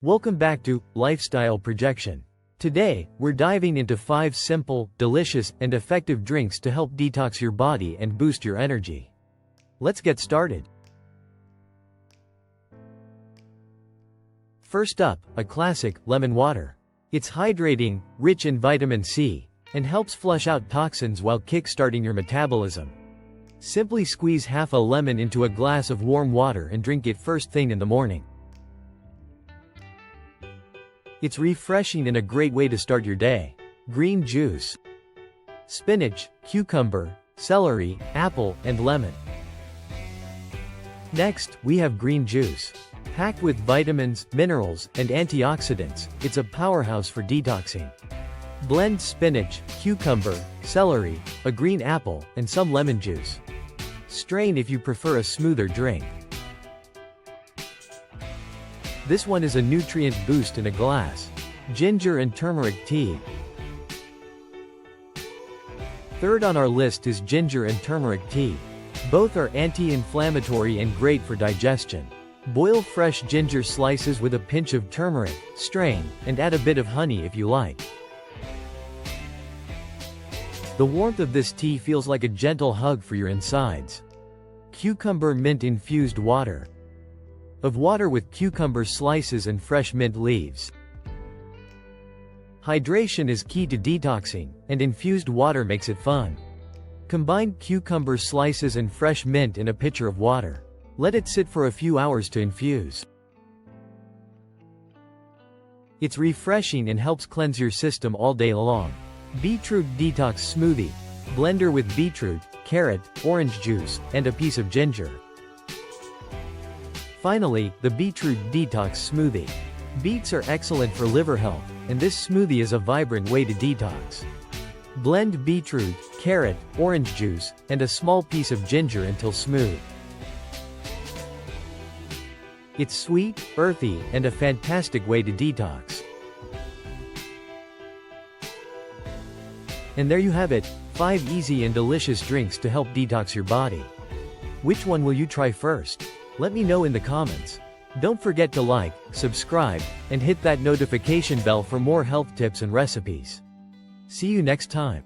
Welcome back to Lifestyle Projection. Today, we're diving into 5 simple, delicious, and effective drinks to help detox your body and boost your energy. Let's get started. First up, a classic, lemon water. It's hydrating, rich in vitamin C, and helps flush out toxins while kick-starting your metabolism. Simply squeeze half a lemon into a glass of warm water and drink it first thing in the morning. It's refreshing and a great way to start your day. Green juice. Spinach, cucumber, celery, apple, and lemon. Next, we have green juice. Packed with vitamins, minerals, and antioxidants, it's a powerhouse for detoxing. Blend spinach, cucumber, celery, a green apple, and some lemon juice. Strain if you prefer a smoother drink. This one is a nutrient boost in a glass. Ginger and turmeric tea. Third on our list is ginger and turmeric tea. Both are anti-inflammatory and great for digestion. Boil fresh ginger slices with a pinch of turmeric, strain, and add a bit of honey if you like. The warmth of this tea feels like a gentle hug for your insides. Cucumber mint infused water. Of water with cucumber slices and fresh mint leaves. Hydration is key to detoxing, and infused water makes it fun. Combine cucumber slices and fresh mint in a pitcher of water. Let it sit for a few hours to infuse. It's refreshing and helps cleanse your system all day long. Beetroot detox smoothie. Blender with beetroot, carrot, orange juice, and a piece of ginger. Finally, the beetroot detox smoothie. Beets are excellent for liver health, and this smoothie is a vibrant way to detox. Blend beetroot, carrot, orange juice, and a small piece of ginger until smooth. It's sweet, earthy, and a fantastic way to detox. And there you have it, 5 easy and delicious drinks to help detox your body. Which one will you try first? Let me know in the comments. Don't forget to like, subscribe, and hit that notification bell for more health tips and recipes. See you next time.